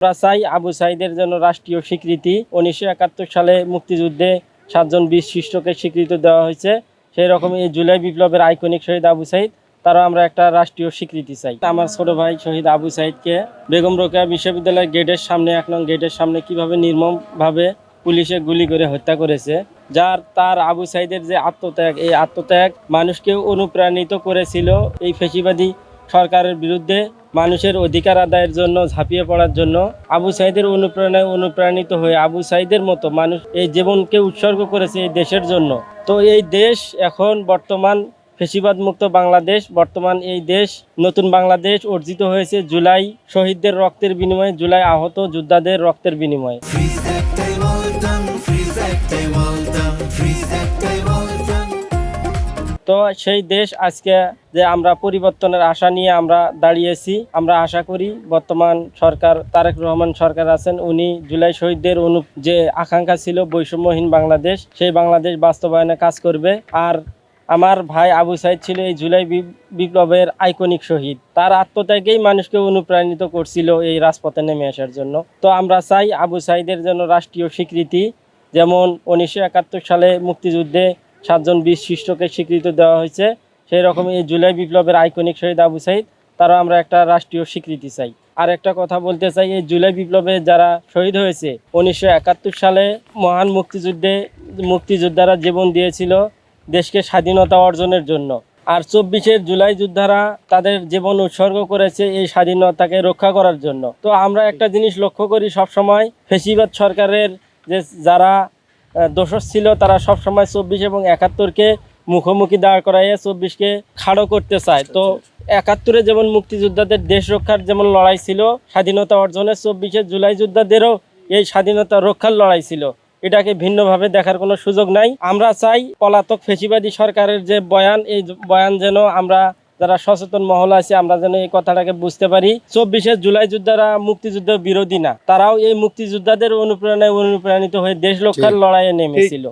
আমরা চাই আবু সাইদের জন্য রাষ্ট্রীয় স্বীকৃতি। 1971 সালে মুক্তিযুদ্ধে 7 জন বীর শিষ্টকে স্বীকৃতি দেওয়া হয়েছে। সেই রকম এই জুলাই বিপ্লবের আইকনিক শহীদ আবু সাইদ, তারা আমরা একটা রাষ্ট্রীয় স্বীকৃতি চাই। আমার ছোট ভাই শহীদ আবু সাইদকে বেগম রোকেয়া বিশ্ববিদ্যালয়ের গেটের সামনে, 1 নং গেটের সামনে কিভাবে নির্মমভাবে পুলিশে গুলি করে হত্যা করেছে, তার আবু সাইদের যে আত্মত্যাগ, এই আত্মত্যাগ মানুষকে অনুপ্রাণিত করেছিল এই ফ্যাসিবাদী সরকারের বিরুদ্ধে মানুষের অধিকার আদায়ের জন্য ঝাঁপিয়ে পড়ার জন্য। আবু সাইদের অনুপ্রেরণায় অনুপ্রাণিত হয়ে আবু সাইদের মতো মানুষ এই জীবনকে উৎসর্গ করেছে এই দেশের জন্য। তো এই দেশ এখন বর্তমান ফ্যাসিবাদ মুক্ত বাংলাদেশ, বর্তমান এই দেশ নতুন বাংলাদেশ অর্জিত হয়েছে জুলাই শহীদদের রক্তের বিনিময়ে, জুলাই আহত যোদ্ধাদের রক্তের বিনিময়ে। তো সেই দেশ আজকে যে আমরা পরিবর্তনের আশা নিয়ে আমরা দাঁড়িয়েছি, আমরা আশা করি বর্তমান সরকার, তারেক রহমান সরকার আছেন, উনি জুলাই শহীদদের যে আকাঙ্ক্ষা ছিল বৈষম্যহীন বাংলাদেশ, সেই বাংলাদেশ বাস্তবায়নে কাজ করবে। আর আমার ভাই আবু সাইদ ছিল এই জুলাই বিপ্লবের আইকনিক শহীদ, তার আত্মত্যাগেই মানুষকে অনুপ্রাণিত করছিল এই রাজপথে নেমে আসার জন্য। তো আমরা চাই আবু সাইদের জন্য রাষ্ট্রীয় স্বীকৃতি। যেমন 1971 সালে মুক্তিযুদ্ধে 7 জন বীর শিষ্টকে স্বীকৃতি দেওয়া হয়েছে, সেই রকম এই জুলাই বিপ্লবের আইকনিক শহীদ আবু সাইদ, তারা আমরা একটা রাষ্ট্রীয় স্বীকৃতি চাই। আর একটা কথা বলতে চাই, এই জুলাই বিপ্লবে যারা শহীদ হয়েছে 1971 সালে মহান মুক্তিযোদ্ধারা জীবন দিয়েছিল দেশকে স্বাধীনতা অর্জনের জন্য। আর 24 জুলাই যোদ্ধারা তাদের জীবন উৎসর্গ করেছে এই স্বাধীনতাকে রক্ষা করার জন্য। তো আমরা একটা জিনিস লক্ষ্য করি, সবসময় ফ্যাসিবাদ সরকারের যে যারা দোষর ছিল, তারা সবসময় 24 এবং 71-কে মুখোমুখি দাঁড় করাইয়ে 24-কে খাড়ো করতে চায়। তো 71-এ যেমন মুক্তিযোদ্ধাদের দেশ রক্ষার যেমন লড়াই ছিল, স্বাধীনতা অর্জনের, 24 জুলাই যোদ্ধাদেরও এই স্বাধীনতা রক্ষার লড়াই ছিল। এটাকে ভিন্নভাবে দেখার কোনো সুযোগ নাই। আমরা চাই পলাতক ফ্যাসিবাদী সরকারের যে বয়ান, এই বয়ান যেন আমরা যারা সচেতন মহল আছে, আমরা যেন এই কথাটাকে বুঝতে পারি। 24 জুলাই যোদ্ধারা মুক্তিযুদ্ধ বিরোধী না, তারাও এই মুক্তিযোদ্ধাদের অনুপ্রেরণায় অনুপ্রাণিত হয়ে দেশ রক্ষার লড়াইয়ে নেমেছিল।